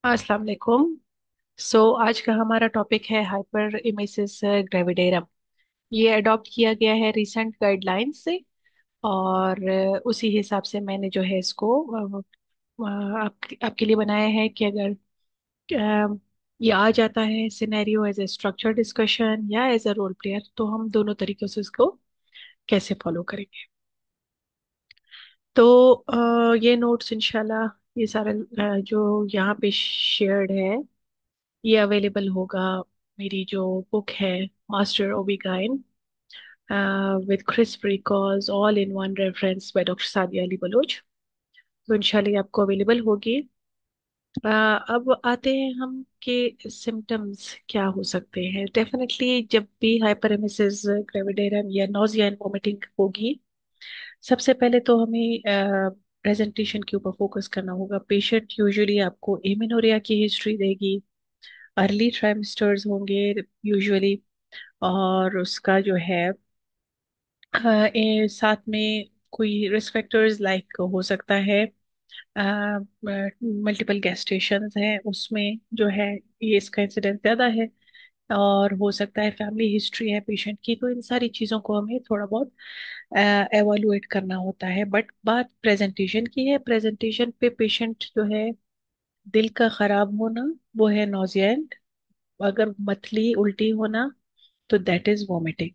अस्सलाम वालेकुम। आज का हमारा टॉपिक है हाइपर इमेसिस ग्रेविडेरम। ये अडॉप्ट किया गया है रिसेंट गाइडलाइंस से। और उसी हिसाब से मैंने जो है इसको आपके लिए बनाया है कि अगर ये आ जाता है scenario as a structure discussion या एज अ रोल प्लेयर, तो हम दोनों तरीकों से इसको कैसे फॉलो करेंगे। तो ये नोट्स इंशाल्लाह, ये सारा जो यहाँ पे शेयर्ड है, ये अवेलेबल होगा। मेरी जो बुक है, master ObGyn with crisp recalls all in one reference by doctor Sadia Ali Baloch, तो इंशाल्लाह ये आपको अवेलेबल होगी। अब आते हैं हम कि सिम्टम्स क्या हो सकते हैं। डेफिनेटली जब भी हाइपरेमेसिस ग्रेविडेरम या नोजिया एंड वोमिटिंग होगी, सबसे पहले तो हमें प्रेजेंटेशन के ऊपर फोकस करना होगा। पेशेंट यूजुअली आपको एमेनोरिया की हिस्ट्री देगी, अर्ली ट्राइमेस्टर्स होंगे यूजुअली, और उसका जो है साथ में कोई रिस्क फैक्टर्स लाइक हो सकता है मल्टीपल गैस्ट्रेशंस हैं उसमें जो है, ये इसका इंसिडेंस ज़्यादा है। और हो सकता है फैमिली हिस्ट्री है पेशेंट की, तो इन सारी चीज़ों को हमें थोड़ा बहुत एवोलुएट करना होता है। बट बात प्रेजेंटेशन की है, प्रेजेंटेशन पे पेशेंट जो है दिल का खराब होना, वो है नोजिएंट। अगर मतली उल्टी होना, तो दैट इज वॉमिटिंग।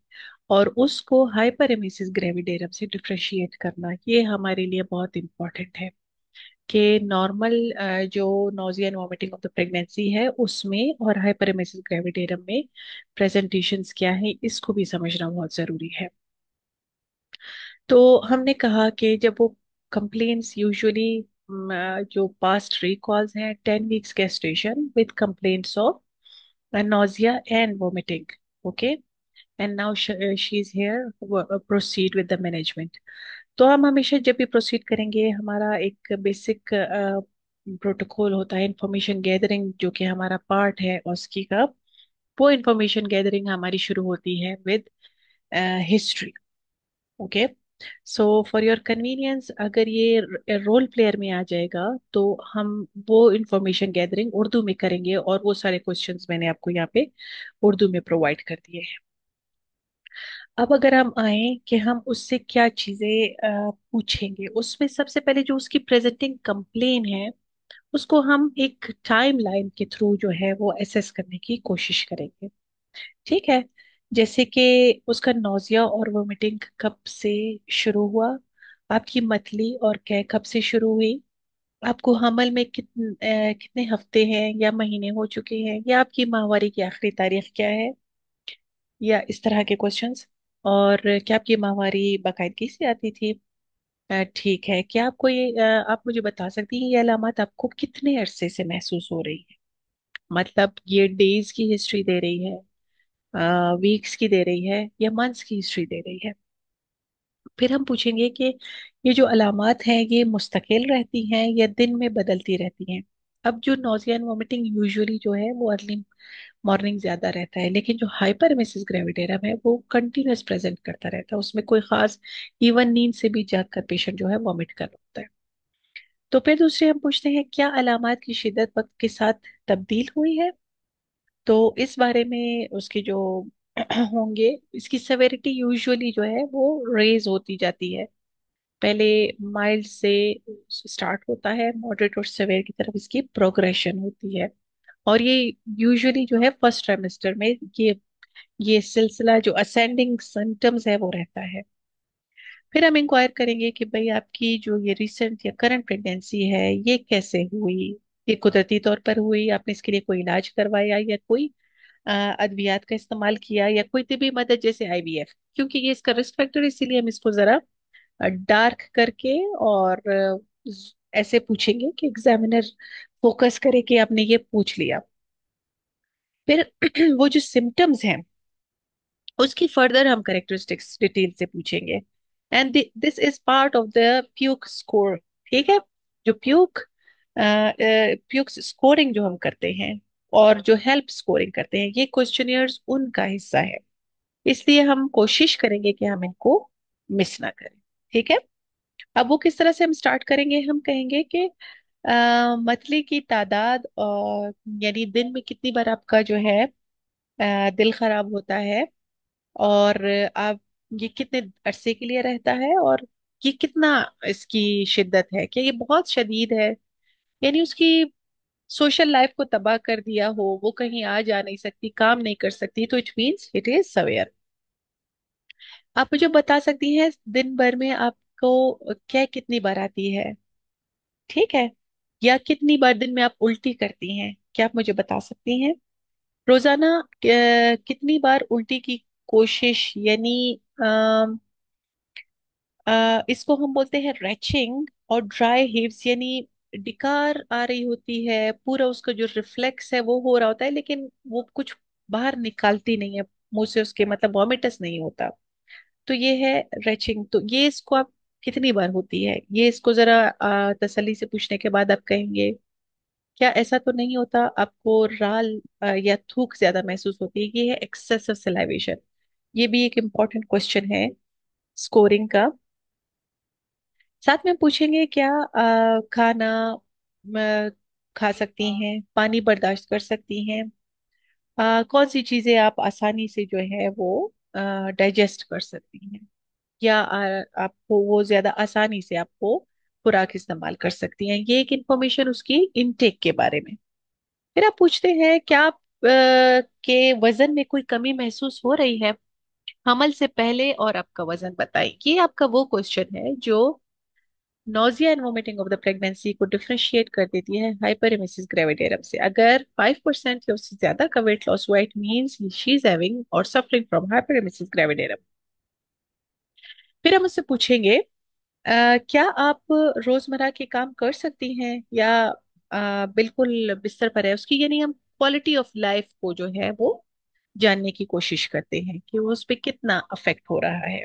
और उसको हाइपरेमेसिस ग्रेविडेरम से डिफ्रेशिएट करना, ये हमारे लिए बहुत इंपॉर्टेंट है कि नॉर्मल जो nausea and vomiting of the pregnancy है उसमें और हाइपरेमेसिस ग्रेविडेरम में प्रेजेंटेशंस क्या है, इसको भी समझना बहुत जरूरी है। तो हमने कहा कि जब वो कंप्लेन्स यूजुअली जो पास्ट रिकॉल्स हैं 10 weeks gestation with complaints of nausea and vomiting, okay, and now she is here, proceed with the management। तो हम हमेशा जब भी प्रोसीड करेंगे, हमारा एक बेसिक प्रोटोकॉल होता है इंफॉर्मेशन गैदरिंग, जो कि हमारा पार्ट है उसकी का। वो इंफॉर्मेशन गैदरिंग हमारी शुरू होती है with history. Okay, so for your convenience, अगर ये रोल प्लेयर में आ जाएगा तो हम वो इंफॉर्मेशन गैदरिंग उर्दू में करेंगे, और वो सारे क्वेश्चंस मैंने आपको यहाँ पे उर्दू में प्रोवाइड कर दिए हैं। अब अगर हम आए कि हम उससे क्या चीजें पूछेंगे, उसमें सबसे पहले जो उसकी प्रेजेंटिंग कंप्लेन है, उसको हम एक टाइम लाइन के थ्रू जो है वो एसेस करने की कोशिश करेंगे। ठीक है, जैसे कि उसका नोजिया और वोमिटिंग कब से शुरू हुआ, आपकी मतली और कै कब से शुरू हुई, आपको हमल में कितने हफ्ते हैं या महीने हो चुके हैं, या आपकी माहवारी की आखिरी तारीख क्या है, या इस तरह के क्वेश्चंस। और क्या आपकी माहवारी बाकायदगी से आती थी। ठीक है, क्या आपको ये आप मुझे बता सकती हैं ये अलामत आपको कितने अरसे से महसूस हो रही है। मतलब ये डेज की हिस्ट्री दे रही है, वीक्स की दे रही है, या मंथ्स की हिस्ट्री दे रही है। फिर हम पूछेंगे कि ये जो अलामात हैं ये मुस्तकिल रहती हैं या दिन में बदलती रहती हैं। अब जो नोजिया एंड वोमिटिंग यूजुअली जो है वो अर्ली मॉर्निंग ज्यादा रहता है, लेकिन जो हाइपरमेसिस ग्रेविडेरम है वो कंटिन्यूअस प्रेजेंट करता रहता है, उसमें कोई खास, इवन नींद से भी जागकर पेशेंट जो है वॉमिट कर रहा होता है। तो फिर दूसरे हम पूछते हैं क्या अलामात की शिद्दत वक्त के साथ तब्दील हुई है। तो इस बारे में उसके जो होंगे, इसकी सेवेरिटी यूजुअली जो है वो रेज होती जाती है। पहले माइल्ड से स्टार्ट होता है, मॉडरेट और सेवेर की तरफ इसकी प्रोग्रेशन होती है। और ये यूजुअली जो है फर्स्ट ट्राइमेस्टर में ये सिलसिला जो असेंडिंग सिम्टम्स है वो रहता है। फिर हम इंक्वायर करेंगे कि भाई आपकी जो ये रिसेंट या करंट प्रेगनेंसी है ये कैसे हुई, ये कुदरती तौर पर हुई, आपने इसके लिए कोई इलाज करवाया या कोई अद्वियात का इस्तेमाल किया, या कोई तिबी मदद जैसे आईवीएफ। क्योंकि ये इसका रिस्क फैक्टर, इसीलिए हम इसको जरा डार्क करके और ऐसे पूछेंगे कि एग्जामिनर फोकस करे कि आपने ये पूछ लिया। फिर वो जो सिम्टम्स हैं उसकी फर्दर हम करेक्टरिस्टिक्स डिटेल से पूछेंगे। And this is part of the puke score. ठीक है, जो प्यूक स्कोरिंग जो हम करते हैं और जो हेल्प स्कोरिंग करते हैं, ये क्वेश्चनियर्स उनका हिस्सा है। इसलिए हम कोशिश करेंगे कि हम इनको मिस ना करें। ठीक है, अब वो किस तरह से हम स्टार्ट करेंगे, हम कहेंगे कि मतली की तादाद, और यानी दिन में कितनी बार आपका जो है दिल खराब होता है, और आप ये कितने अरसे के लिए रहता है, और ये कितना इसकी शिद्दत है, क्या ये बहुत शदीद है, यानी उसकी सोशल लाइफ को तबाह कर दिया हो, वो कहीं आ जा नहीं सकती, काम नहीं कर सकती, तो it means it is severe. आप मुझे बता सकती हैं दिन भर में आपको क्या कितनी बार आती है, ठीक है, या कितनी बार दिन में आप उल्टी करती हैं, क्या आप मुझे बता सकती हैं? रोजाना कितनी बार उल्टी की कोशिश, यानी इसको हम बोलते हैं रैचिंग, और ड्राई हिप्स, यानी डिकार आ रही होती है, पूरा उसका जो रिफ्लेक्स है वो हो रहा होता है, लेकिन वो कुछ बाहर निकालती नहीं है मुंह से, उसके मतलब वॉमिटस नहीं होता, तो ये है रैचिंग। तो ये इसको आप कितनी बार होती है, ये इसको जरा तसल्ली से पूछने के बाद आप कहेंगे। क्या ऐसा तो नहीं होता आपको राल या थूक ज्यादा महसूस होती है? ये है एक्सेसिव सलाइवेशन। ये भी एक इम्पॉर्टेंट क्वेश्चन है स्कोरिंग का। साथ में पूछेंगे क्या खाना खा सकती हैं, पानी बर्दाश्त कर सकती हैं, कौन सी चीजें आप आसानी से जो है वो डाइजेस्ट कर सकती हैं, या आपको वो ज्यादा आसानी से आपको खुराक इस्तेमाल कर सकती हैं। ये एक इंफॉर्मेशन उसकी इनटेक के बारे में। फिर आप पूछते हैं क्या आप के वजन में कोई कमी महसूस हो रही है हमल से पहले, और आपका वजन बताइए। ये आपका वो क्वेश्चन है जो nausea and vomiting of the pregnancy को डिफरेंशिएट कर देती है हाइपरेमेसिस ग्रेविडेरम से। अगर 5% या उससे ज्यादा का वेट लॉस हुआ, it means she is having और सफरिंग फ्रॉम हाइपरेमेसिस ग्रेविडेरम। फिर हम उससे पूछेंगे क्या आप रोजमर्रा के काम कर सकती हैं, या बिल्कुल बिस्तर पर है उसकी, यानी हम क्वालिटी ऑफ लाइफ को जो है वो जानने की कोशिश करते हैं कि वो उस पर कितना अफेक्ट हो रहा है।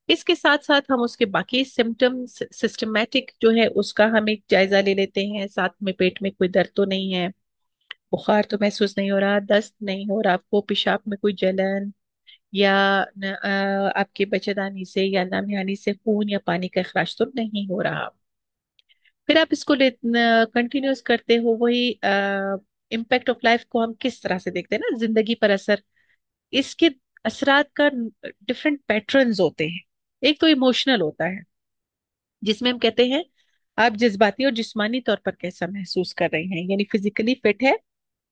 इसके साथ साथ हम उसके बाकी सिम्टम्स सिस्टमेटिक जो है उसका हम एक जायजा ले लेते हैं, साथ में पेट में कोई दर्द तो नहीं है, बुखार तो महसूस नहीं हो रहा, दस्त नहीं हो रहा आपको, पेशाब में कोई जलन, या आपके बच्चेदानी से या नामयानी से खून या पानी का अखराज तो नहीं हो रहा। फिर आप इसको कंटिन्यूस करते हो वही इम्पैक्ट ऑफ लाइफ को हम किस तरह से देखते हैं ना, जिंदगी पर असर, इसके असरात का डिफरेंट पैटर्न्स होते हैं। एक तो इमोशनल होता है, जिसमें हम कहते हैं आप जज्बाती और जिस्मानी तौर पर कैसा महसूस कर रहे हैं, यानी फिजिकली फिट है,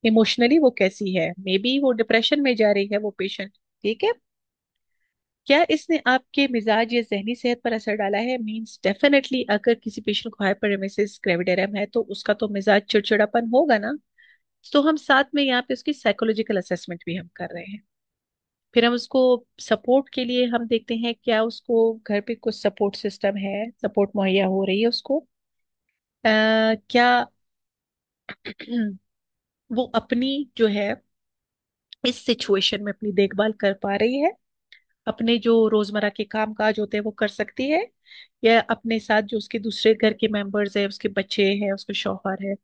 इमोशनली वो कैसी है, मे बी वो डिप्रेशन में जा रही है वो पेशेंट, ठीक है। क्या इसने आपके मिजाज या जहनी सेहत पर असर डाला है? मींस डेफिनेटली अगर किसी पेशेंट को हाइपरेमेसिस ग्रेविडेरम है तो उसका तो मिजाज चिड़चिड़ापन होगा ना। तो हम साथ में यहाँ पे उसकी साइकोलॉजिकल असेसमेंट भी हम कर रहे हैं। फिर हम उसको सपोर्ट के लिए हम देखते हैं क्या उसको घर पे कुछ सपोर्ट सिस्टम है, सपोर्ट मुहैया हो रही है उसको, क्या वो अपनी जो है इस सिचुएशन में अपनी देखभाल कर पा रही है, अपने जो रोजमर्रा के काम काज होते हैं वो कर सकती है, या अपने साथ जो उसके दूसरे घर के मेंबर्स है, उसके बच्चे हैं, उसके शौहर है,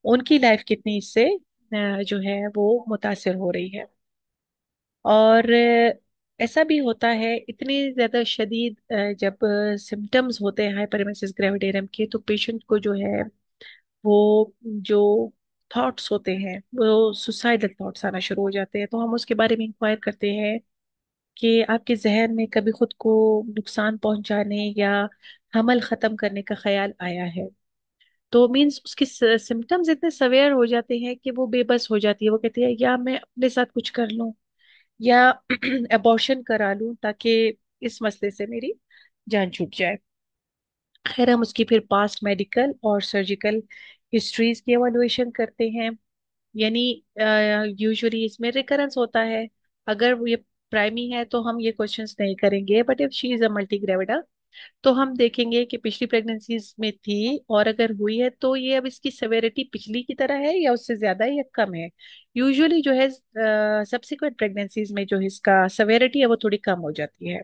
उनकी लाइफ कितनी इससे जो है वो मुतासिर हो रही है। और ऐसा भी होता है इतनी ज्यादा शदीद जब सिम्टम्स होते हैं हाइपरमेसिस ग्रेविडेरम के, तो पेशेंट को जो है वो जो थॉट्स होते हैं वो सुसाइडल थॉट्स आना शुरू हो जाते हैं। तो हम उसके बारे में इंक्वायर करते हैं कि आपके जहन में कभी खुद को नुकसान पहुंचाने या हमल खत्म करने का ख्याल आया है? तो मीन्स उसके सिम्टम्स इतने सवेयर हो जाते हैं कि वो बेबस हो जाती है, वो कहती है या मैं अपने साथ कुछ कर लूं, या अबॉर्शन करा लूं ताकि इस मसले से मेरी जान छूट जाए। खैर हम उसकी फिर पास्ट मेडिकल और सर्जिकल हिस्ट्रीज की एवोल्यूशन करते हैं, यानी यूजुअली इसमें रिकरेंस होता है। अगर वो ये प्राइमी है तो हम ये क्वेश्चंस नहीं करेंगे, but if she is a multi gravida तो हम देखेंगे कि पिछली प्रेगनेंसीज में थी, और अगर हुई है तो ये अब इसकी सेवेरिटी पिछली की तरह है या उससे ज्यादा है या कम है। यूजुअली जो है सब्सिक्वेंट प्रेगनेंसीज में जो इसका सेवेरिटी है वो थोड़ी कम हो जाती है।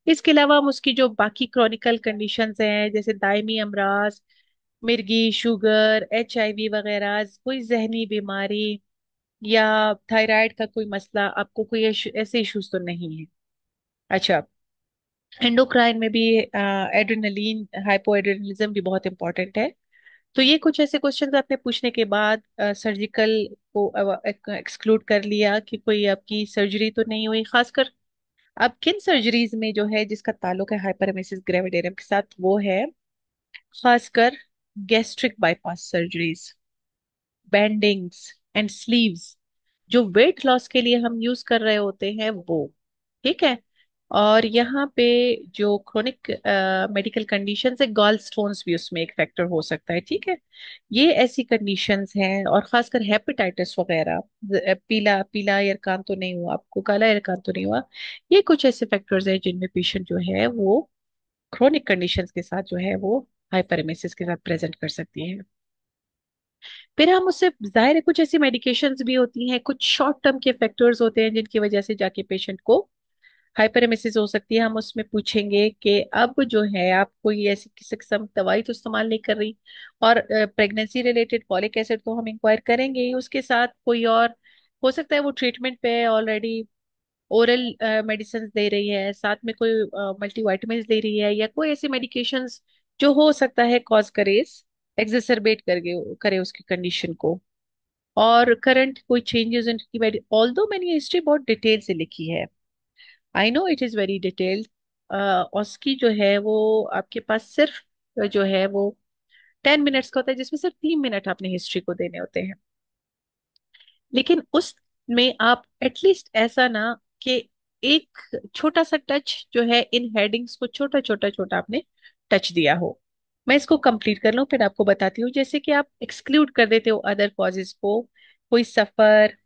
इसके अलावा हम उसकी जो बाकी क्रॉनिकल कंडीशंस हैं जैसे दायमी अमराज, मिर्गी, शुगर, HIV वगैरह, कोई जहनी बीमारी या थायराइड का कोई मसला, आपको कोई ऐसे इश्यूज तो नहीं है? अच्छा, एंडोक्राइन में भी एड्रेनलिन हाइपोएड्रेनलिज्म भी बहुत इंपॉर्टेंट है। तो ये कुछ ऐसे क्वेश्चन आपने पूछने के बाद सर्जिकल को एक्सक्लूड कर लिया कि कोई आपकी सर्जरी तो नहीं हुई। खासकर अब किन सर्जरीज में जो है जिसका ताल्लुक है हाइपरमेसिस ग्रेविडेरियम के साथ, वो है खासकर gastric bypass surgeries, bandings and sleeves, जो वेट लॉस के लिए हम यूज कर रहे होते हैं वो। ठीक है। और यहाँ पे जो क्रोनिक मेडिकल कंडीशंस है, गॉल स्टोन्स भी उसमें एक फैक्टर हो सकता है। ठीक है। ये ऐसी कंडीशंस हैं, और खासकर हेपेटाइटिस वगैरह, पीला पीला यरकान तो नहीं हुआ आपको, काला यरकान तो नहीं हुआ। ये कुछ ऐसे फैक्टर्स हैं जिनमें पेशेंट जो है वो क्रोनिक कंडीशंस के साथ जो है वो हाइपरमेसिस के साथ प्रेजेंट कर सकती है। फिर हम उससे, जाहिर है कुछ ऐसी मेडिकेशंस भी होती हैं, कुछ शॉर्ट टर्म के फैक्टर्स होते हैं जिनकी वजह से जाके पेशेंट को हाइपरेमेसिस हो सकती है। हम उसमें पूछेंगे कि अब जो है आप कोई ऐसी किसी किस्म दवाई तो इस्तेमाल नहीं कर रही, और प्रेगनेंसी रिलेटेड फॉलिक एसिड तो हम इंक्वायर करेंगे ही, उसके साथ कोई और हो सकता है वो ट्रीटमेंट पे ऑलरेडी ओरल मेडिसिन दे रही है, साथ में कोई मल्टीविटामिन दे रही है, या कोई ऐसी मेडिकेशंस जो हो सकता है कॉज करे, एग्जेसरबेट करके करे उसकी कंडीशन को। और करंट कोई चेंजेस इन, ऑल्दो मैंने ये हिस्ट्री बहुत डिटेल से लिखी है, I know it is very detailed, उसकी जो है वो आपके पास सिर्फ जो है वो 10 मिनट्स का होता है, जिसमें सिर्फ 3 मिनट आपने हिस्ट्री को देने होते हैं। लेकिन उसमें आप एटलीस्ट ऐसा ना कि एक छोटा सा टच जो है इन हेडिंग्स को, छोटा छोटा छोटा आपने टच दिया हो। मैं इसको कंप्लीट कर लूं फिर आपको बताती हूँ। जैसे कि आप एक्सक्लूड कर देते हो अदर कॉजेज को, कोई सफर,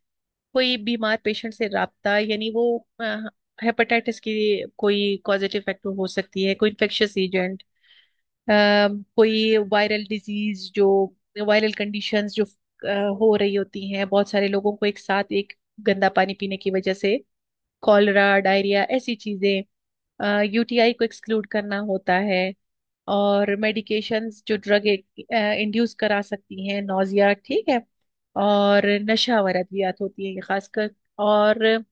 कोई बीमार पेशेंट से राब्ता, यानी वो हेपेटाइटिस की कोई पॉजिटिव फैक्टर हो सकती है, कोई इन्फेक्शियस एजेंट, कोई वायरल डिजीज, जो वायरल कंडीशंस जो हो रही होती हैं बहुत सारे लोगों को एक साथ, एक गंदा पानी पीने की वजह से, कॉलरा, डायरिया, ऐसी चीजें, यूटीआई को एक्सक्लूड करना होता है। और मेडिकेशंस जो ड्रग इंड्यूस करा सकती हैं, नौजिया, ठीक है, और नशा आवर अद्वियात होती है ये खासकर, और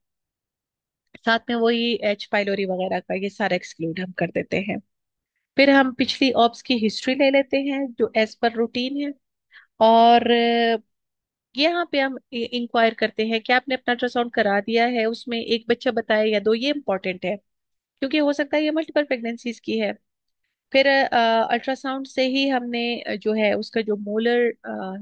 साथ में वही एच पाइलोरी वगैरह का, ये सारा एक्सक्लूड हम कर देते हैं। फिर हम पिछली ऑप्स की हिस्ट्री ले लेते हैं जो एज पर रूटीन है, और यहाँ पे हम इंक्वायर करते हैं कि आपने अपना अल्ट्रासाउंड करा दिया है, उसमें एक बच्चा बताया या दो, ये इंपॉर्टेंट है क्योंकि हो सकता है ये मल्टीपल प्रेगनेंसीज की है। फिर अल्ट्रासाउंड से ही हमने जो है उसका जो मोलर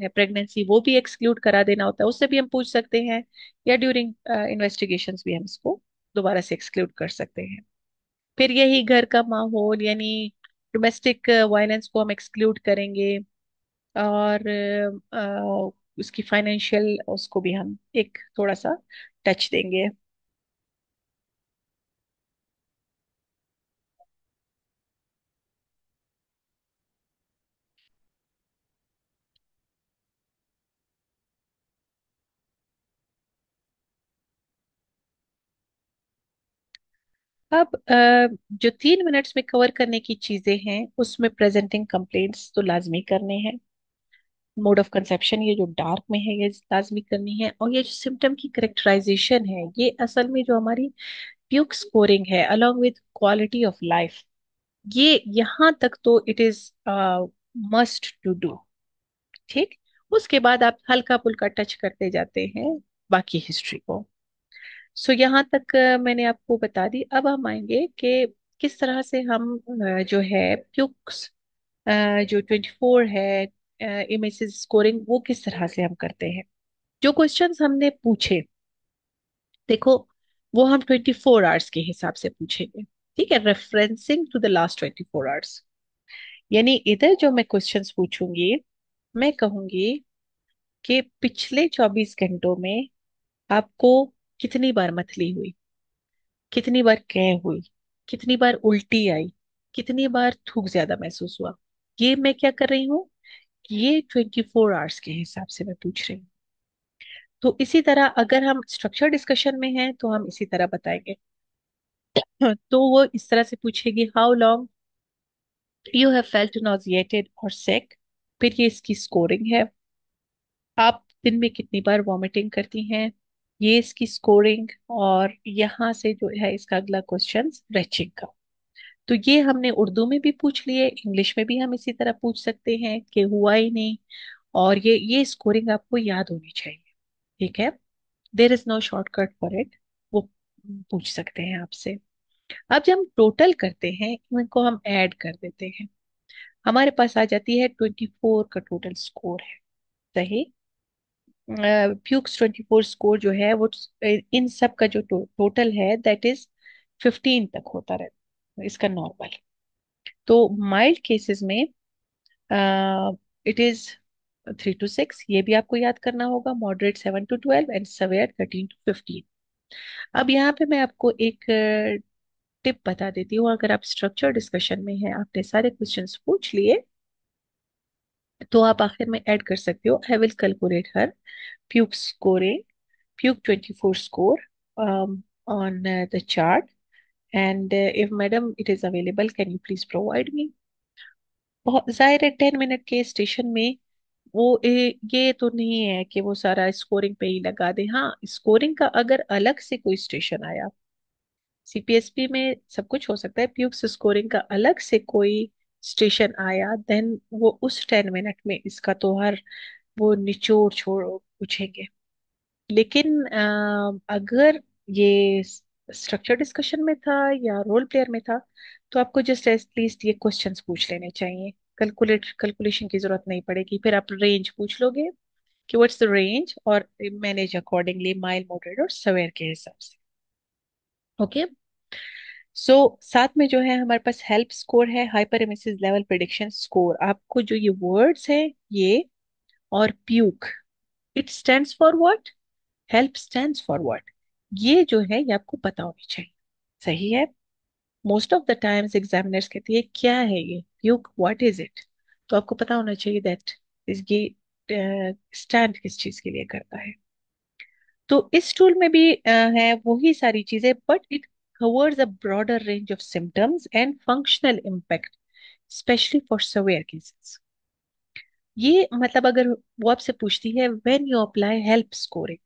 है प्रेगनेंसी, वो भी एक्सक्लूड करा देना होता है, उससे भी हम पूछ सकते हैं, या ड्यूरिंग इन्वेस्टिगेशंस भी हम इसको दोबारा से एक्सक्लूड कर सकते हैं। फिर यही घर का माहौल, यानी डोमेस्टिक वायलेंस को हम एक्सक्लूड करेंगे, और उसकी फाइनेंशियल, उसको भी हम एक थोड़ा सा टच देंगे। अब जो 3 मिनट्स में कवर करने की चीजें हैं उसमें प्रेजेंटिंग कंप्लेंट्स तो लाजमी करने हैं, मोड ऑफ कंसेप्शन ये जो डार्क में है ये लाजमी करनी है, और ये जो सिम्टम की करेक्टराइजेशन है, ये असल में जो हमारी प्यूक स्कोरिंग है along with quality of life, ये यहाँ तक तो it is must to do. ठीक। उसके बाद आप हल्का फुल्का टच करते जाते हैं बाकी हिस्ट्री को। सो यहाँ तक मैंने आपको बता दी। अब हम आएंगे कि किस तरह से हम जो है प्यूक्स, जो 24 है, इमेजेस स्कोरिंग, वो किस तरह से हम करते हैं। जो क्वेश्चंस हमने पूछे, देखो, वो हम 24 आवर्स के हिसाब से पूछेंगे। ठीक है, referencing to the last 24 hours. यानी इधर जो मैं क्वेश्चंस पूछूंगी, मैं कहूंगी कि पिछले 24 घंटों में आपको कितनी बार मतली हुई, कितनी बार कै हुई, कितनी बार उल्टी आई, कितनी बार थूक ज्यादा महसूस हुआ। ये मैं क्या कर रही हूँ, ये 24 आवर्स के हिसाब से मैं पूछ रही हूँ। तो इसी तरह अगर हम स्ट्रक्चर डिस्कशन में हैं तो हम इसी तरह बताएंगे। तो वो इस तरह से पूछेगी, how long you have felt nauseated और सिक। फिर ये इसकी स्कोरिंग है, आप दिन में कितनी बार वॉमिटिंग करती हैं, ये इसकी स्कोरिंग। और यहाँ से जो है इसका अगला क्वेश्चन रेचिंग का। तो ये हमने उर्दू में भी पूछ लिए, इंग्लिश में भी हम इसी तरह पूछ सकते हैं कि हुआ ही नहीं। और ये स्कोरिंग आपको याद होनी चाहिए। ठीक है, there is no shortcut for it. वो पूछ सकते हैं आपसे। अब जब हम टोटल करते हैं, इनको हम ऐड कर देते हैं, हमारे पास आ जाती है 24 का टोटल स्कोर है। सही। प्यूक्स 24 स्कोर जो है वो इन सब का जो टोटल है दैट इज 15 तक होता रहता है, इसका नॉर्मल। तो माइल्ड केसेस में इट इज 3 to 6, ये भी आपको याद करना होगा। Moderate 7 to 12 and severe 13 to 15। अब यहाँ पे मैं आपको एक टिप बता देती हूँ। अगर आप स्ट्रक्चर डिस्कशन में हैं, आपने सारे क्वेश्चंस पूछ लिए, तो आप आखिर में ऐड कर सकते हो I will calculate her puke scoring, puke 24 score on the chart, and if madam it is available, can you please provide me। बहुत जाहिर है 10 मिनट के स्टेशन में वो ये तो नहीं है कि वो सारा स्कोरिंग पे ही लगा दे। हाँ, स्कोरिंग का अगर अलग से कोई स्टेशन आया, सीपीएसपी में सब कुछ हो सकता है, प्यूक्स स्कोरिंग का अलग से कोई स्टेशन आया, देन वो उस 10 मिनट में इसका तो हर वो निचोड़ छोड़ पूछेंगे। लेकिन अगर ये स्ट्रक्चर डिस्कशन में था या रोल प्लेयर में था, तो आपको जस्ट एटलीस्ट ये क्वेश्चंस पूछ लेने चाहिए। कैलकुलेशन की जरूरत नहीं पड़ेगी। फिर आप रेंज पूछ लोगे कि व्हाट्स द रेंज, और मैनेज अकॉर्डिंगली माइल, मॉडरेट और सवेयर के हिसाब से। ओके। सो साथ में जो है हमारे पास हेल्प स्कोर है, हाइपर एमिसिस लेवल प्रिडिक्शन स्कोर। आपको जो ये वर्ड्स है, ये और puke, it stands for what, help stands for what, ये जो है ये आपको पता होनी चाहिए। सही है। Most of the times examiners कहती है क्या है ये प्यूक, व्हाट इज इट। तो आपको पता होना चाहिए दैट इस ये स्टैंड किस चीज के लिए करता है। तो इस टूल में भी है वही सारी चीजें, but it covers a broader range of symptoms and functional impact, especially for severe cases। ये मतलब अगर वो आपसे पूछती है when you apply help scoring,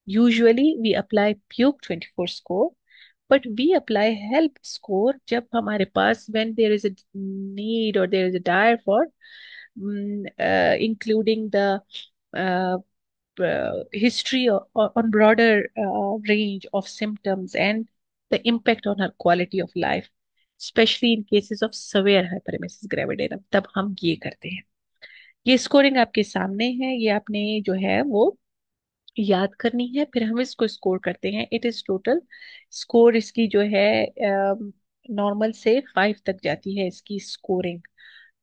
usually we apply puke 24 score, but we apply help score जब हमारे पास when there is a need or there is a dire for including the uh, history on broader range of symptoms and the impact on her quality of life, especially in cases of severe hyperemesis gravidarum, तब हम ये करते हैं। ये scoring आपके सामने है, ये आपने जो है वो याद करनी है। फिर हम इसको स्कोर करते हैं। इट इज टोटल स्कोर इसकी जो है नॉर्मल से 5 तक जाती है इसकी स्कोरिंग।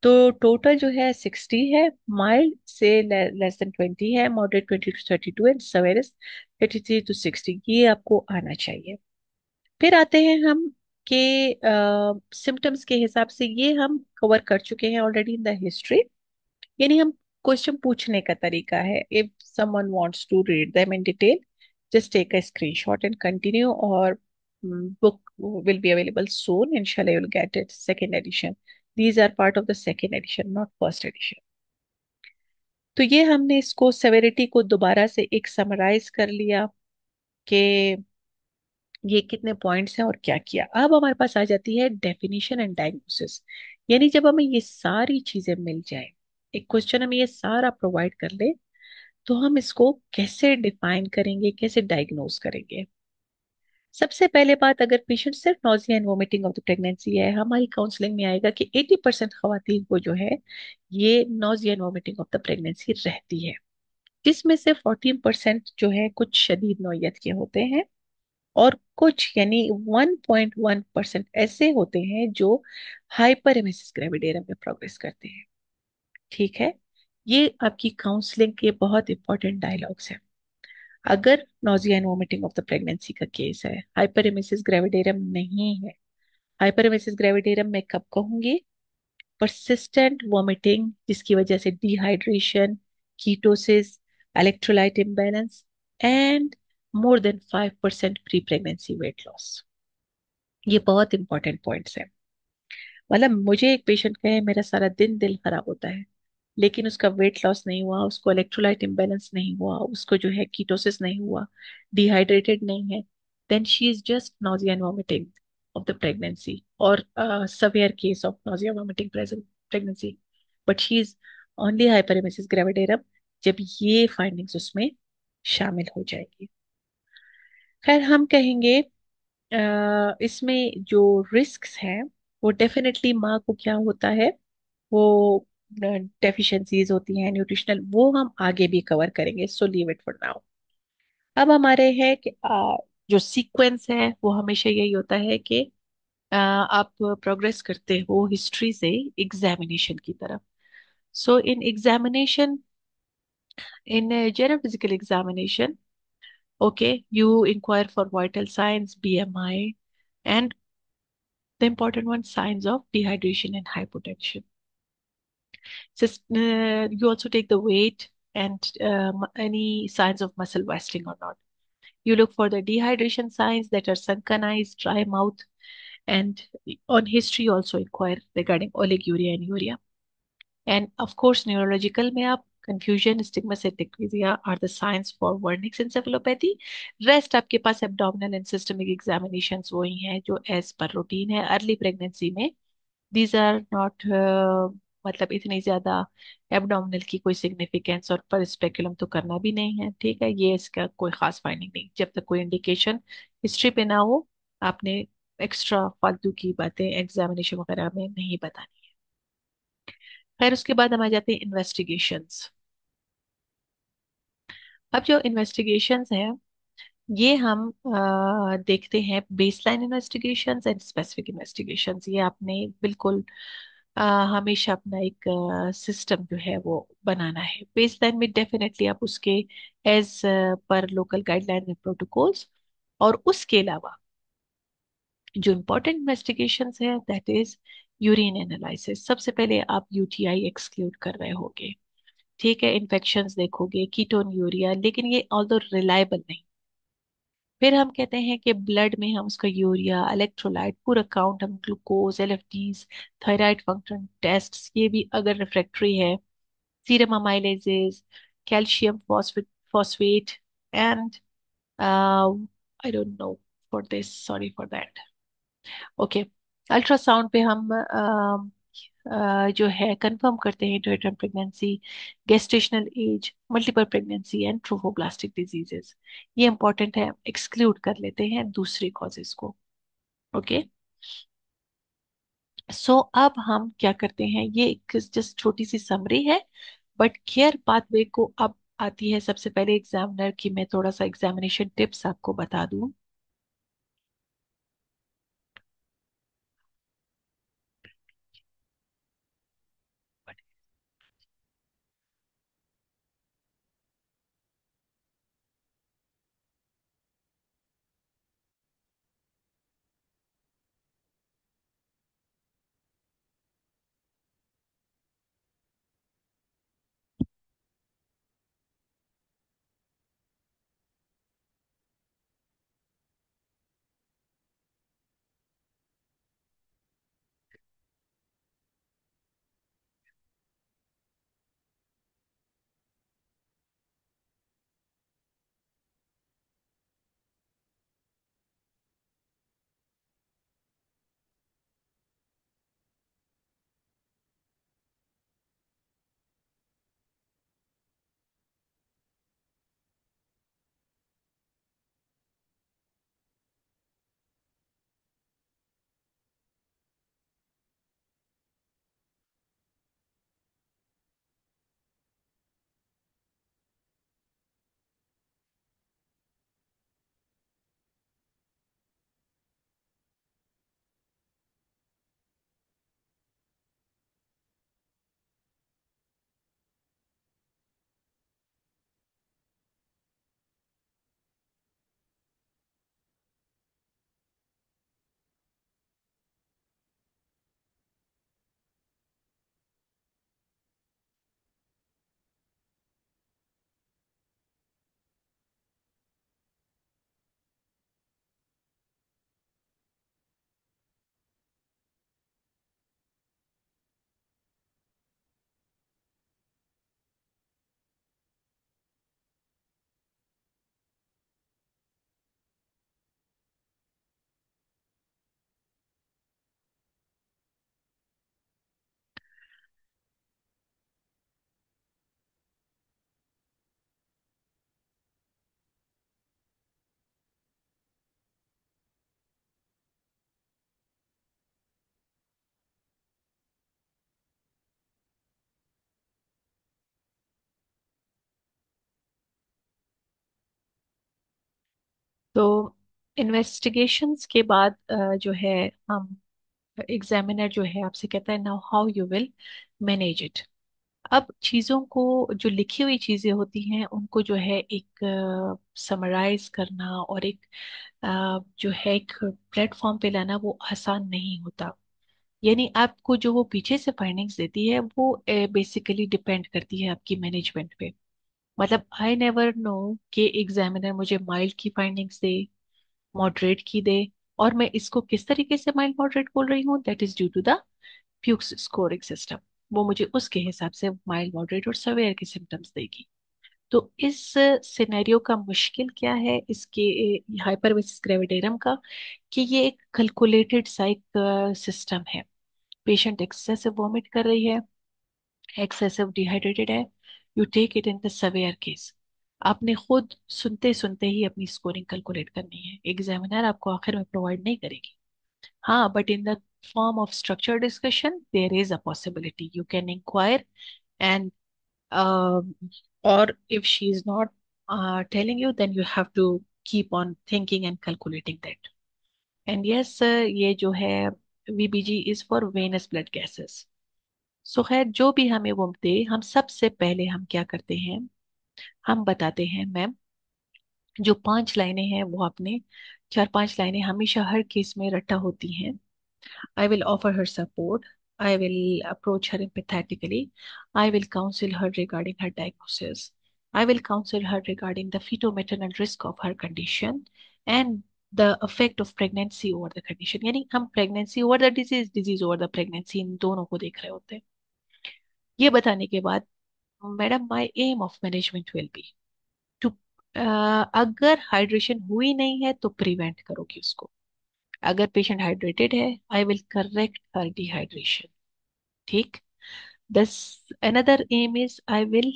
तो टोटल जो है 60 है, माइल्ड से लेस देन 20 है, moderate 20 to 32 and severe 33 to 60। ये आपको आना चाहिए। फिर आते हैं हम के सिम्टम्स के हिसाब से, ये हम कवर कर चुके हैं ऑलरेडी इन द हिस्ट्री। यानी हम क्वेश्चन पूछने का तरीका है, if someone wants to read them in detail, just take a screenshot and continue. और book will be available soon, इंशाल्लाह you will get it second edition. These are part of the second edition, not first edition. तो ये हमने इसको severity को दोबारा से एक समराइज कर लिया कि ये कितने पॉइंट्स हैं और क्या किया। अब हमारे पास आ जाती है डेफिनेशन एंड डायग्नोसिस। यानी जब हमें ये सारी चीजें मिल जाए, एक क्वेश्चन हमें ये सारा प्रोवाइड कर ले, तो हम इसको कैसे डिफाइन करेंगे, कैसे डायग्नोज करेंगे। सबसे पहले बात, अगर पेशेंट सिर्फ nausea and vomiting of the pregnancy है, हमारी काउंसलिंग में आएगा कि 80% खवातीन को जो है ये nausea and vomiting of the pregnancy रहती है, जिसमें से 14% जो है कुछ शदीद नौयत के होते हैं, और कुछ यानी 1.1% ऐसे होते हैं जो हाइपर एमेसिस ग्रेविडेरम में प्रोग्रेस करते हैं। ठीक है, ये आपकी काउंसलिंग के बहुत इंपॉर्टेंट डायलॉग्स हैं। अगर nausea and vomiting of the pregnancy का केस है, हाइपरेमेसिस ग्रेविडेरम नहीं है। हाइपरेमेसिस ग्रेविडेरम मैं कब कहूंगी, परसिस्टेंट वोमिटिंग जिसकी वजह से dehydration, ketosis, electrolyte imbalance and more than 5% pre pregnancy weight loss. ये बहुत इंपॉर्टेंट पॉइंट्स हैं। मतलब मुझे एक पेशेंट कहे मेरा सारा दिन दिल खराब होता है, लेकिन उसका वेट लॉस नहीं हुआ, उसको इलेक्ट्रोलाइट इम्बैलेंस नहीं हुआ, उसको जो है कीटोसिस नहीं हुआ, डिहाइड्रेटेड नहीं है, then she is just nausea and vomiting, of the pregnancy or a severe case of nausea vomiting present pregnancy, but she is only hyperemesis gravidarum जब ये फाइंडिंग्स उसमें शामिल हो जाएगी। खैर हम कहेंगे इसमें जो रिस्क्स हैं वो डेफिनेटली माँ को क्या होता है, वो डेफिशिएंसीज होती हैं न्यूट्रिशनल, वो हम आगे भी कवर करेंगे, so leave it for now. अब हमारे है कि जो सीक्वेंस है वो हमेशा यही होता है कि आप प्रोग्रेस करते हो हिस्ट्री से एग्जामिनेशन की तरफ। So in examination, in general physical examination, okay, you inquire for vital signs, BMI, and the important one, signs of dehydration and hypotension. Just you also take the weight and any signs of muscle wasting or not. You look for the dehydration signs, that are sunken eyes, dry mouth, and on history also inquire regarding oliguria and urea. And of course, neurological में आप confusion, stigmatism are the signs for Wernicke's encephalopathy. Rest आपके पास abdominal and systemic examinations वही हैं जो as per routine है early pregnancy में। These are not मतलब इतनी ज्यादा एब्डोमिनल की कोई सिग्निफिकेंस और पर स्पेकुलम तो करना भी नहीं है, ठीक है, ये इसका कोई खास फाइंडिंग नहीं जब तक कोई इंडिकेशन हिस्ट्री पे ना हो। आपने एक्स्ट्रा फालतू की बातें एग्जामिनेशन वगैरह में नहीं बतानी। फिर उसके बाद हम आ जाते हैं इन्वेस्टिगेशंस। अब जो इन्वेस्टिगेशंस हैं ये हम देखते हैं baseline investigations and specific investigations. ये आपने बिल्कुल अ, हमेशा अपना एक सिस्टम जो है वो बनाना है। बेसलाइन में डेफिनेटली आप उसके as per local guideline and protocols, और उसके अलावा जो इम्पोर्टेंट इन्वेस्टिगेशंस है दैट इज यूरिन एनालिसिस। सबसे पहले आप यूटीआई एक्सक्लूड कर रहे होगे, ठीक है, इन्फेक्शंस देखोगे, कीटोन यूरिया, लेकिन ये ऑल्दो रिलायबल नहीं। फिर हम कहते हैं कि ब्लड में हम उसका यूरिया, इलेक्ट्रोलाइट, पूरा काउंट, हम glucose, LFTs, thyroid function test, ये भी अगर रिफ्रैक्टरी है, serum amylases, calcium phosphate phosphate and I don't know for this, sorry for that. Okay, ultrasound पे हम जो है कंफर्म करते हैं intrauterine pregnancy, gestational age, multiple pregnancy and trophoblastic diseases. ये इंपॉर्टेंट है, एक्सक्लूड कर लेते हैं दूसरी कॉजेज को। ओके, सो अब हम क्या करते हैं, ये एक जस्ट छोटी सी समरी है, बट केयर पाथवे को अब आती है सबसे पहले एग्जामिनर की। मैं थोड़ा सा एग्जामिनेशन टिप्स आपको बता दूं। तो इन्वेस्टिगेशंस के बाद जो है हम एग्जामिनर जो है आपसे कहता है now how you will manage it. अब चीजों को, जो लिखी हुई चीजें होती हैं उनको जो है एक समराइज करना और एक जो है एक प्लेटफॉर्म पे लाना वो आसान नहीं होता। यानी आपको जो वो पीछे से फाइंडिंग्स देती है वो बेसिकली डिपेंड करती है आपकी मैनेजमेंट पे। मतलब आई नेवर नो कि एग्जामिनर मुझे माइल्ड की फाइंडिंग्स दे, मॉडरेट की दे, और मैं इसको किस तरीके से माइल्ड मॉडरेट बोल रही हूँ, that is due to the PUQE scoring system. वो मुझे उसके हिसाब से माइल्ड मॉडरेट और सवेयर के सिम्टम्स देगी। तो इस सिनेरियो का मुश्किल क्या है इसके हाइपरविसिस ग्रेविडेरम का, कि ये एक कैलकुलेटेड साइक सिस्टम है। पेशेंट एक्सेसिव वॉमिट कर रही है, एक्सेसिव डिहाइड्रेटेड है, you take it in the severe case. आपने खुद सुनते सुनते ही अपनी स्कोरिंग कैलकुलेट करनी है, एग्जामिनर आपको आखिर में प्रोवाइड नहीं करेगी। हाँ, but in the form of structured discussion, there is a possibility you can inquire, and um, or if she is not telling you, then you have to keep on thinking and calculating that. And yes, ये जो है VBG is for venous blood gases. सो खैर जो भी हमें वो दे, हम सबसे पहले हम क्या करते हैं, हम बताते हैं मैम, जो 5 लाइनें हैं वो आपने, 4-5 लाइनें हमेशा हर केस में रट्टा होती हैं। I will offer her support. I will approach her empathetically. I will counsel her regarding her diagnosis. I will counsel her regarding the fetal-maternal risk of her condition and the effect of pregnancy over the condition. यानी हम pregnancy over the disease, disease over the pregnancy, इन दोनों को देख रहे होते हैं। ये बताने के बाद, madam my aim of management will be to, अगर हाइड्रेशन हुई नहीं है तो प्रिवेंट करोगे उसको। अगर पेशेंट हाइड्रेटेड है, I will correct her dehydration. ठीक। दस, another aim is I will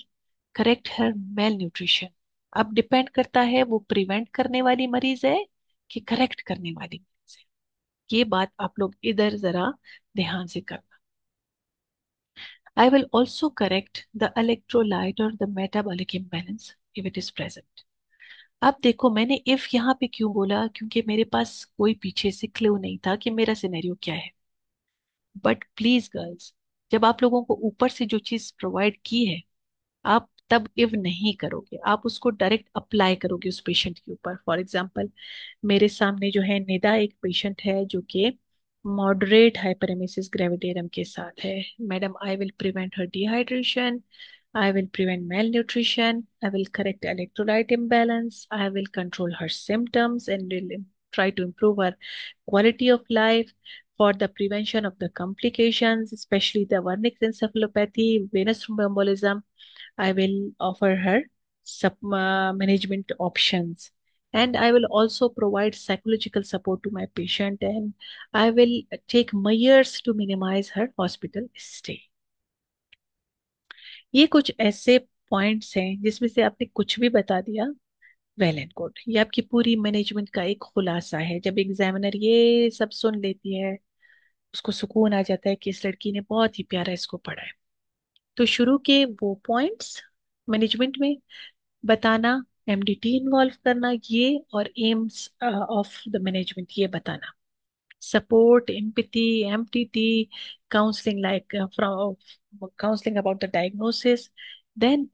correct her malnutrition. अब डिपेंड करता है वो प्रिवेंट करने वाली मरीज है कि करेक्ट करने वाली मरीज है। ये बात आप लोग इधर जरा ध्यान से करना। I will also correct the electrolyte और the metabolic imbalance if it is present. अब देखो मैंने इफ यहाँ पे क्यों बोला, क्योंकि मेरे पास कोई पीछे से क्लू नहीं था कि मेरा सिनेरियो क्या है। बट प्लीज गर्ल्स, जब आप लोगों को ऊपर से जो चीज प्रोवाइड की है, आप तब इव नहीं करोगे, आप उसको डायरेक्ट अप्लाई करोगे उस पेशेंट के ऊपर। फॉर एग्जाम्पल, मेरे सामने जो है निदा एक पेशेंट है जो कि मॉडरेट हाइपरेमेसिस ग्रेविडेरम के साथ है। Madam, I will prevent her dehydration, I will prevent mail nutrition, I will correct electrolyte imbalance, I will control her symptoms and will try to improve her quality of life for the prevention of the complications, especially the vernix encephalopathy, venous thromboembolism. I will offer her management options, and I will also provide psychological support to my patient, and I will take measures to minimize her hospital stay. ये कुछ ऐसे points हैं जिसमें से आपने कुछ भी बता दिया, वेल एंड गुड। ये आपकी पूरी मैनेजमेंट का एक खुलासा है। जब एग्जामिनर ये सब सुन लेती है, उसको सुकून आ जाता है कि इस लड़की ने बहुत ही प्यारा इसको पढ़ा है। तो शुरू के वो पॉइंट्स मैनेजमेंट में बताना, एमडीटी इन्वॉल्व करना, ये और एम्स ऑफ द मैनेजमेंट ये बताना, support, empathy, MTT, counselling like from counselling about the diagnosis, then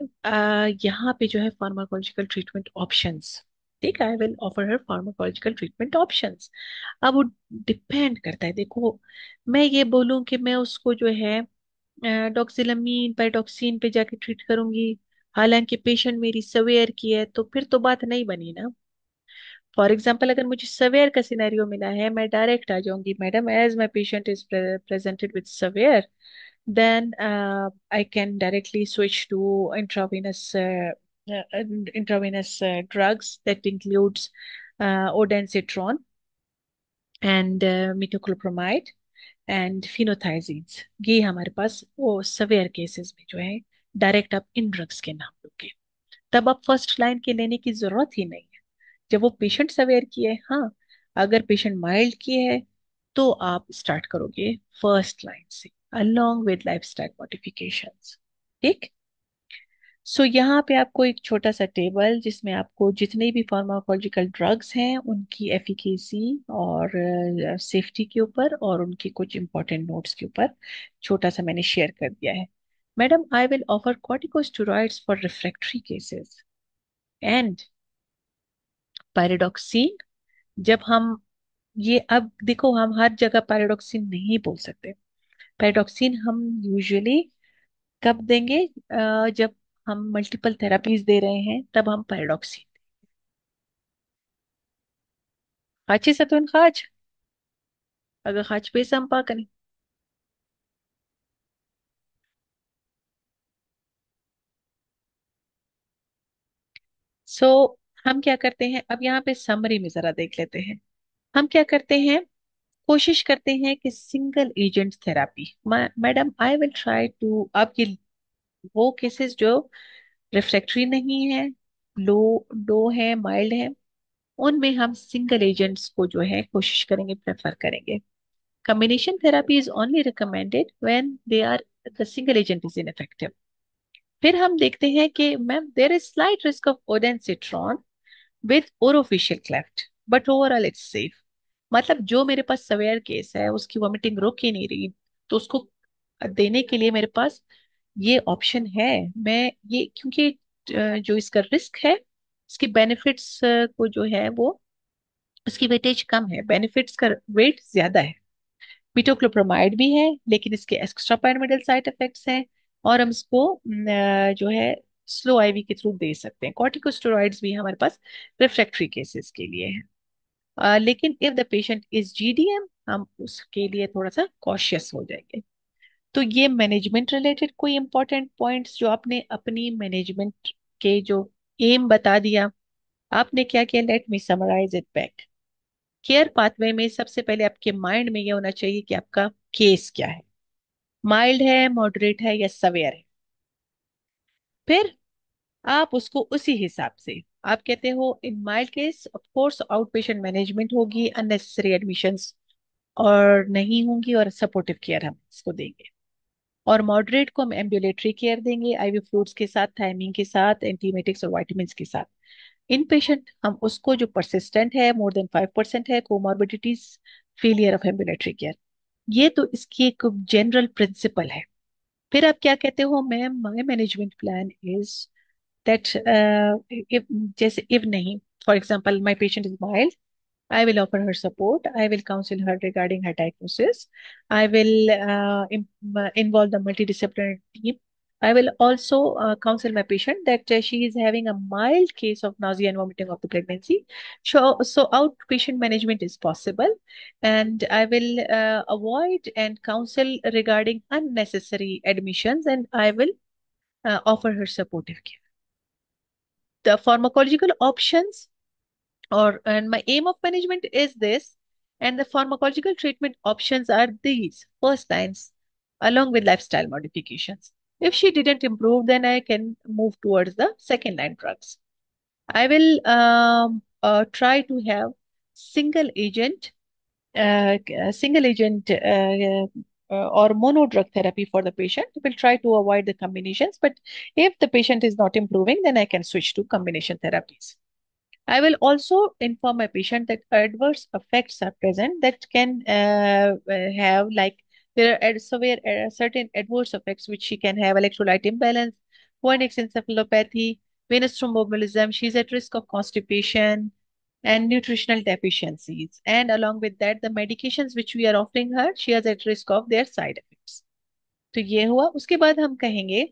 यहाँ पे जो है फार्माकोलॉजिकल ट्रीटमेंट ऑप्शंस। ठीक, I will offer her pharmacological treatment options. अब वो डिपेंड करता है, देखो मैं ये बोलूं कि मैं उसको जो है डॉक्सिलामीन पाइरोक्सिन पे जाके ट्रीट करूंगी, हालांकि पेशेंट मेरी सवेयर की है, तो फिर तो बात नहीं बनी ना। फॉर एग्जाम्पल, अगर मुझे सवेयर का सिनेरियो मिला है, मैं डायरेक्ट आ जाऊंगी, madam as my patient is presented with severe, then I can directly switch to intravenous drugs that includes ondansetron and metoclopramide and phenothiazines. ये हमारे पास वो सवेयर केसेस में जो है डायरेक्ट आप इन ड्रग्स के नाम लोगे। तब आप फर्स्ट लाइन के लेने की जरूरत ही नहीं है जब वो पेशेंट सवेयर की है। हाँ, अगर पेशेंट माइल्ड की है तो आप स्टार्ट करोगे फर्स्ट लाइन से अलोंग विद लाइफस्टाइल मॉडिफिकेशंस। ठीक। सो यहाँ पे आपको एक छोटा सा टेबल जिसमें आपको जितने भी फार्माकोलॉजिकल ड्रग्स हैं उनकी एफिकेसी और सेफ्टी के ऊपर और उनके कुछ इंपॉर्टेंट नोट्स के ऊपर छोटा सा मैंने शेयर कर दिया है। Madam, I will offer corticosteroids for refractory cases and pyridoxine. जब हम ये अब देखो, हम हर जगह पैराडॉक्सिन नहीं बोल सकते। पैराडॉक्सिन हम यूजुअली कब देंगे? जब हम मल्टीपल थेरापीज दे रहे हैं तब हम पैराडॉक्सिन। खाची सतवन खाज, अगर खाच पे संपा करें। सो हम क्या करते हैं, अब यहाँ पे समरी में जरा देख लेते हैं। हम क्या करते हैं, कोशिश करते हैं कि single agent therapy. Madam, I will try to, आपकी वो केसेस जो रिफ्रैक्टरी नहीं है, लो लो है, माइल्ड है, उनमें हम सिंगल एजेंट्स को जो है कोशिश करेंगे, प्रेफर करेंगे। Combination therapy is only recommended when they are the single agent is ineffective. फिर हम देखते हैं कि ma'am there is slight risk of ondansetron with orofacial cleft but overall it's safe. मतलब जो मेरे पास सवेयर केस है, उसकी वॉमिटिंग रुक ही नहीं रही, तो उसको देने के लिए मेरे पास ये ऑप्शन है। मैं ये क्योंकि जो इसका रिस्क है, इसके बेनिफिट्स को जो है वो, उसकी वेटेज कम है, बेनिफिट्स का वेट ज्यादा है। मीटोक्लोप्रोमाइड भी है लेकिन इसके एक्स्ट्रा पैरामिडल साइड इफेक्ट्स हैं, और हम इसको जो है स्लो आईवी के थ्रू दे सकते हैं। कॉर्टिकोस्टेरॉइड्स भी हमारे पास रिफ्रैक्टरी केसेस के लिए है। लेकिन if the patient is GDM, हम उसके लिए थोड़ा सा कॉशियस हो जाएंगे। तो ये मैनेजमेंट रिलेटेड कोई इंपॉर्टेंट पॉइंट्स जो आपने अपनी मैनेजमेंट के जो एम बता दिया। आपने क्या किया, let me summarize it back. Care pathway में सबसे पहले आपके माइंड में ये होना चाहिए कि आपका केस क्या है, माइल्ड है, मॉडरेट है या सवेयर है। फिर आप उसको उसी हिसाब से, आप कहते हो in mild case of course out patient management होगी, अननेसेसरी एडमिशंस और नहीं होंगी, और सपोर्टिव केयर हम इसको देंगे। और मॉडरेट को हम एम्बुलेटरी केयर देंगे, आईवी फ्लूइड्स के साथ, थायमीन के साथ, एंटीमेटिक्स और वाइटामिन के साथ। इन पेशेंट हम उसको जो परसिस्टेंट है, मोर देन 5% है, comorbidities, failure of ambulatory care. ये तो इसकी एक जनरल प्रिंसिपल है। फिर आप क्या कहते हो, ma'am my management plan is that, if जैसे if नहीं, for example my patient is mild, I will offer her support. I will counsel her regarding her diagnosis. I will involve the multidisciplinary team. I will also counsel my patient that she is having a mild case of nausea and vomiting of the pregnancy. So outpatient management is possible. And I will avoid and counsel regarding unnecessary admissions, and I will offer her supportive care. The pharmacological options, or and my aim of management is this, and the pharmacological treatment options are these first lines along with lifestyle modifications. If she didn't improve, then I can move towards the second line drugs. I will try to have single agent single agent or mono drug therapy for the patient. We'll try to avoid the combinations, but if the patient is not improving, then I can switch to combination therapies. I will also inform my patient that adverse effects are present that can have, like, there are severe certain adverse effects which she can have: electrolyte imbalance, chronic encephalopathy, venous thromboembolism. She's at risk of constipation and nutritional deficiencies. And along with that, the medications which we are offering her, she is at risk of their side effects. तो ये हुआ। उसके बाद हम कहेंगे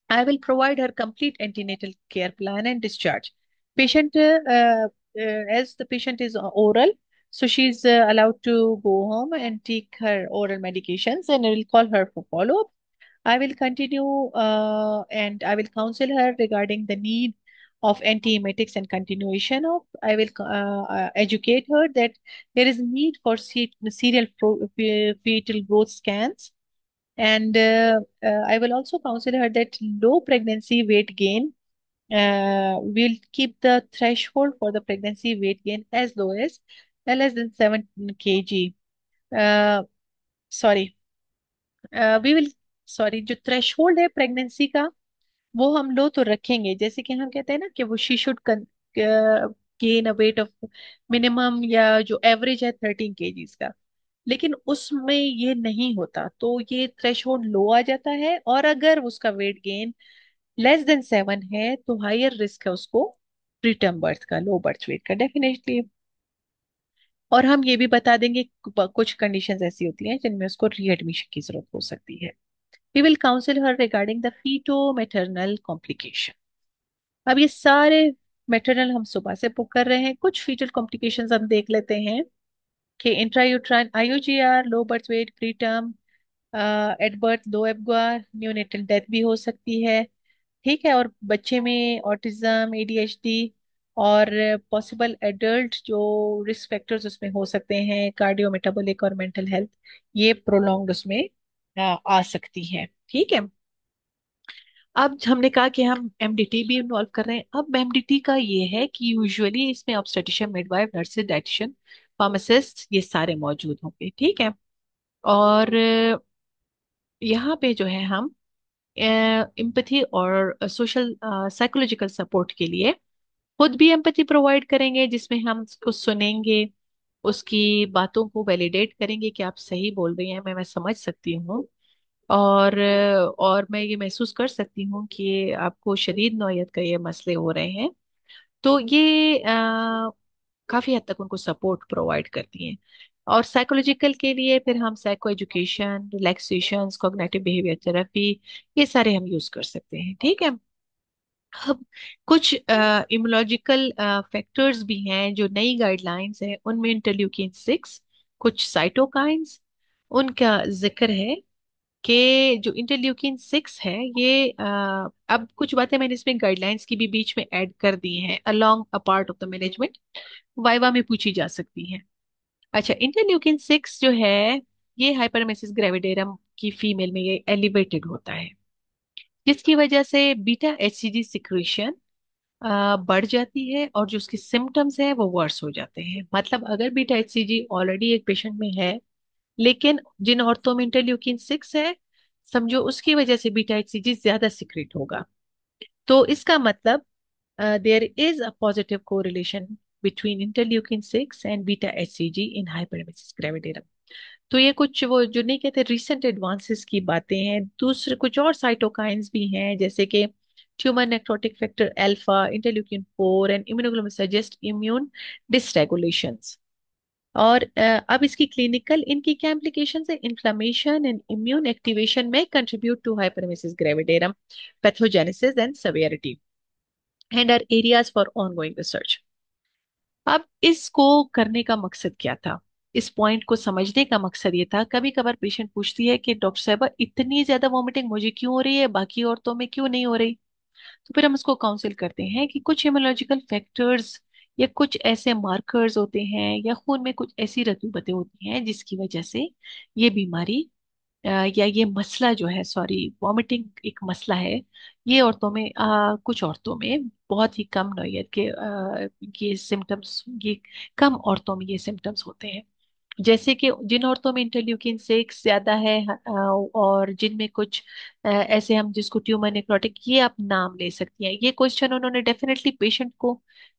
I will provide her complete antenatal care plan and discharge. Patient, as the patient is oral, so she's allowed to go home and take her oral medications, and I will call her for follow-up. I will continue and I will counsel her regarding the need of antiemetics and continuation of. I will educate her that there is need for serial fetal growth scans, and I will also counsel her that low pregnancy weight gain will keep the threshold for the pregnancy weight gain as low as less than 7 kg. Uh, sorry, we will, sorry, जो threshold है pregnancy का, वो हम लो तो रखेंगे, जैसे कि हम कहते हैं ना कि वो she should gain a weight of minimum, या जो एवरेज है 13 kgs का। लेकिन उसमें ये नहीं होता, तो ये थ्रेशोल्ड लो आ जाता है, और अगर उसका वेट गेन लेस देन 7 है तो हायर रिस्क है उसको प्रीटर्म बर्थ का, लो बर्थ वेट का डेफिनेटली। और हम ये भी बता देंगे कुछ कंडीशंस ऐसी होती हैं जिनमें उसको रीएडमिशन की जरूरत हो सकती है। We will counsel her regarding the feto maternal complication. अब ये सारे मैटरनल हम सुबह से बुक कर रहे हैं, कुछ फीटल कॉम्प्लिकेशंस हम देख लेते हैं कि intrauterine IUGR, low birth weight, preterm, at birth low Apgar, neonatal death भी हो सकती है। ठीक है, और बच्चे में ऑटिज्म, एडीएचडी, और पॉसिबल एडल्ट जो रिस्क फैक्टर्स उसमें हो सकते हैं, कार्डियो मेटाबॉलिक और मेंटल हेल्थ, ये प्रोलॉन्ग्ड उसमें आ सकती है। ठीक है। अब हमने कहा कि हम एमडीटी भी इन्वॉल्व कर रहे हैं। अब एमडीटी का ये है कि यूजुअली इसमें obstetrician, midwife, nurses, dietitian, pharmacist, ये सारे मौजूद होंगे। ठीक है। और यहाँ पे जो है हम एम्पैथी और सोशल साइकोलॉजिकल सपोर्ट के लिए खुद भी एम्पैथी प्रोवाइड करेंगे, जिसमें हम उसको सुनेंगे, उसकी बातों को वैलिडेट करेंगे कि आप सही बोल रही हैं, मैं समझ सकती हूँ, और मैं ये महसूस कर सकती हूँ कि आपको शदीद नौयत का ये मसले हो रहे हैं। तो ये काफी हद तक उनको सपोर्ट प्रोवाइड करती हैं। और साइकोलॉजिकल के लिए फिर हम psycho education, relaxation, cognitive behaviour therapy, ये सारे हम यूज कर सकते हैं। ठीक है। अब कुछ इम्यूनोलॉजिकल फैक्टर्स भी हैं जो नई गाइडलाइंस हैं, उनमें इंटरल्यूकिन 6, कुछ साइटोकाइंस, उनका जिक्र है कि जो इंटरल्यूकिन 6 है ये अब कुछ बातें मैंने इसमें गाइडलाइंस की भी बीच में ऐड कर दी हैं, along a part of the management, viva में पूछी जा सकती हैं। अच्छा, इंटरल्यूकिन 6 जो है ये हाइपरमेसिस ग्रेविडेरम की फीमेल में ये एलिवेटेड होता है, जिसकी वजह से बीटा एचसीजी सिक्रीशन बढ़ जाती है, और जो उसके सिम्टम्स है वो वर्स हो जाते हैं। मतलब अगर बीटा एचसीजी ऑलरेडी एक पेशेंट में है, लेकिन जिन औरतों में इंटरल्यूकिन 6 है, समझो उसकी वजह से बीटा एचसीजी ज्यादा सिक्रेट होगा। तो इसका मतलब there is a positive correlation between interleukin 6 and beta HCG in hyperemesis gravidarum. तो ये कुछ वो जो नहीं कहते रिसेंट एडवांसेस की बातें हैं। दूसरे कुछ और साइटोकाइंस भी हैं, जैसे कि tumour necrotic factor alpha, interleukin 4 and immunoglobulin suggest immune dysregulations. और अब इसकी क्लिनिकल इनकी क्या इम्प्लीकेशन है, इन्फ्लामेशन एंड इम्यून एक्टिवेशन में contribute to hyperemesis gravidarum pathogenesis and severity, and are areas for ongoing research. अब इसको करने का मकसद क्या था, इस पॉइंट को समझने का मकसद ये था, कभी कभार पेशेंट पूछती है कि डॉक्टर साहबा इतनी ज्यादा वॉमिटिंग मुझे क्यों हो रही है, बाकी औरतों में क्यों नहीं हो रही। तो फिर हम उसको काउंसिल करते हैं कि कुछ इम्यूनोलॉजिकल फैक्टर्स या कुछ ऐसे मार्कर्स होते हैं, या खून में कुछ ऐसी रतूबतें होती हैं जिसकी वजह से ये बीमारी या ये मसला जो है, सॉरी, वॉमिटिंग एक मसला है, ये औरतों में कुछ औरतों में बहुत ही कम नौयत के ये सिम्टम्स, ये कम औरतों में ये सिम्टम्स होते हैं। जैसे कि जिन औरतों में इंटरल्यूकिन 6 ज्यादा है, और जिनमें कुछ ऐसे हम जिसको ट्यूमर नेक्रोटिक, ये आप नाम ले सकती हैं। ये क्वेश्चन उन्होंने डेफिनेटली पेशेंट को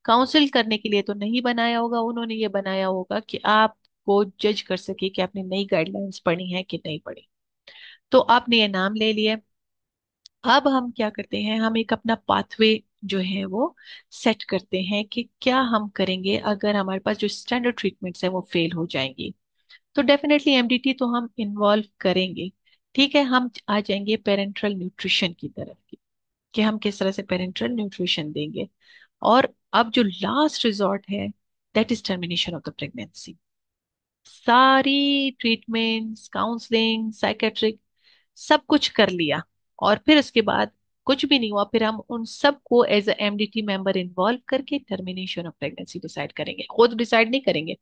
काउंसिल करने के लिए तो नहीं बनाया होगा, उन्होंने ये बनाया होगा कि आपको जज कर सके कि आपने नई गाइडलाइंस पढ़ी है कि नहीं पढ़ी। तो आपने ये नाम ले लिया। अब हम क्या करते हैं, हम एक अपना पाथवे जो है वो सेट करते हैं कि क्या हम करेंगे अगर हमारे पास जो स्टैंडर्ड ट्रीटमेंट्स है वो फेल हो जाएंगी। तो डेफिनेटली एमडीटी तो हम इन्वॉल्व करेंगे। ठीक है, हम आ जाएंगे पेरेंट्रल न्यूट्रिशन की तरफ कि हम किस तरह से पेरेंट्रल न्यूट्रिशन देंगे। और अब जो लास्ट रिजॉर्ट है, that is termination of the pregnancy. सारी ट्रीटमेंट्स, काउंसलिंग, साइकेट्रिक, सब कुछ कर लिया, और फिर उसके बाद कुछ भी नहीं हुआ, फिर हम उन सबको as a MDT member involve करके टर्मिनेशन ऑफ प्रेगनेंसी डिसाइड करेंगे। खुद डिसाइड नहीं करेंगे,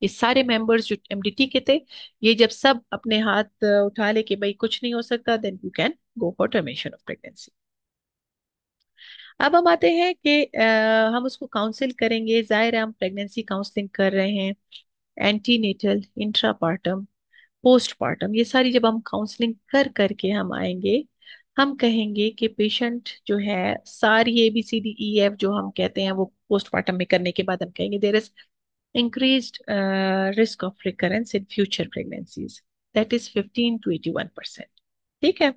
ये सारे मेंबर्स जो एमडीटी के थे, ये जब सब अपने हाथ उठा ले कि भाई कुछ नहीं हो सकता, then you can go for termination of pregnancy. अब हम आते हैं कि हम उसको काउंसिल करेंगे। जाहिर है हम प्रेगनेंसी काउंसलिंग कर रहे हैं, एंटीनेटल, इंट्रापार्टम, पोस्टपार्टम, ये सारी जब हम काउंसलिंग कर करके हम आएंगे, हम कहेंगे कि पेशेंट जो है सारी ABCDEF जो हम कहते हैं वो पोस्टमार्टम में करने के बाद हम कहेंगे there is increased risk of recurrence in future pregnancies, that is 15 to 81%। ठीक है।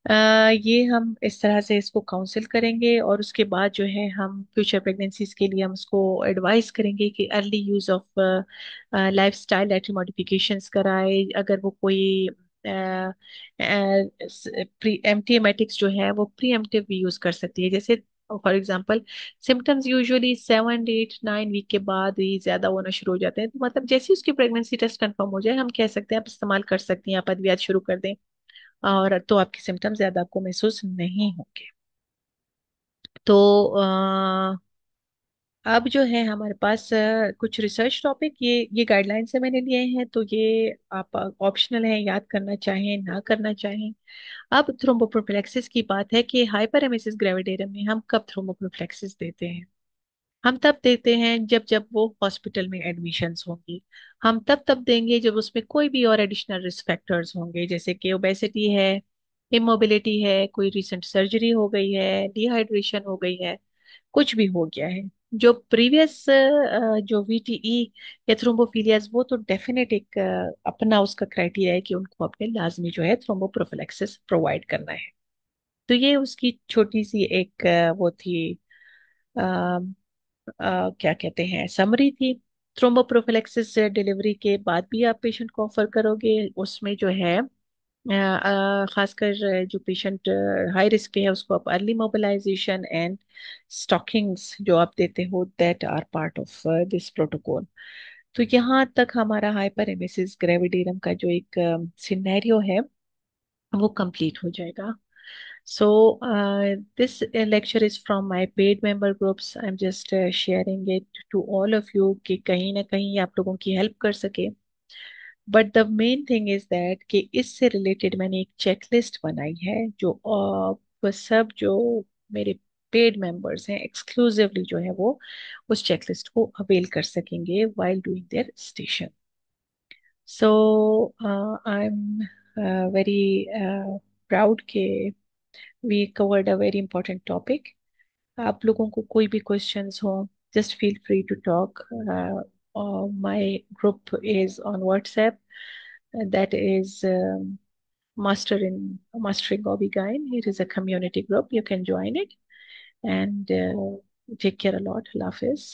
अ, ये हम इस तरह से इसको काउंसिल करेंगे और उसके बाद जो है हम फ्यूचर प्रेगनेंसीज के लिए हम उसको एडवाइस करेंगे कि early use of lifestyle dietary modifications कराए। अगर वो कोई प्री एम्प्टीमेटिक्स जो है वो प्री एम्प्टिव भी यूज कर सकती है। जैसे for example symptoms usually 7 8 9 week के बाद ही ज्यादा होना शुरू हो जाते हैं, तो मतलब जैसे ही उसकी प्रेगनेंसी टेस्ट कंफर्म हो जाए हम कह सकते हैं आप इस्तेमाल कर सकती हैं, आप अद्वियात शुरू कर दें और तो आपके सिम्टम्स ज्यादा आपको महसूस नहीं होंगे। तो अब जो है हमारे पास कुछ रिसर्च टॉपिक, ये गाइडलाइन से मैंने लिए हैं, तो ये आप ऑप्शनल है, याद करना चाहें ना करना चाहें। अब थ्रोम्बोप्रोफिलेक्सिस की बात है कि हाइपरेमेसिस ग्रेविडेरम में हम कब थ्रोम्बोप्रोफिलेक्सिस देते हैं। हम तब देते हैं जब जब वो हॉस्पिटल में एडमिशन्स होंगी। हम तब तब देंगे जब उसमें कोई भी और एडिशनल रिस्क फैक्टर्स होंगे, जैसे कि ओबेसिटी है, इमोबिलिटी है, कोई रिसेंट सर्जरी हो गई है, डिहाइड्रेशन हो गई है, कुछ भी हो गया है। जो प्रीवियस जो VTE या थ्रोम्बोफिलियाज वो तो डेफिनेट एक अपना उसका क्राइटेरिया है कि उनको अपने लाजमी जो है थ्रोम्बोप्रोफिलेक्सिस प्रोवाइड करना है। तो ये उसकी छोटी सी एक वो थी, क्या कहते हैं, समरी थी। थ्रोम्बोप्रोफिलेक्सिस डिलीवरी के बाद भी आप पेशेंट को ऑफर करोगे, उसमें जो है खासकर जो पेशेंट हाई रिस्क पे है उसको आप अर्ली मोबिलाइजेशन एंड स्टॉकिंग्स जो आप देते हो that are part of this protocol. तो यहाँ तक हमारा हाइपर एमेसिस ग्रेविडेरम का जो एक सिनेरियो है वो कंप्लीट हो जाएगा। So, this lecture is from my paid member groups. I'm just sharing it to all of you कि कहीं ना कहीं आप लोगों की हेल्प कर सके। But the main thing is that कि इससे रिलेटेड मैंने एक चेकलिस्ट बनाई है जो वो सब जो मेरे पेड मेंबर्स हैं एक्सक्लूसिवली जो है वो उस चेकलिस्ट को अवेल कर सकेंगे while doing their station. So, I'm very proud के we covered a very important topic. आप लोगों को कोई भी क्वेश्चंस हो just feel free to talk. My group is on WhatsApp. That is Mastering OB-GYN. It is a community group. You can join it and take care a lot. Allah Hafiz.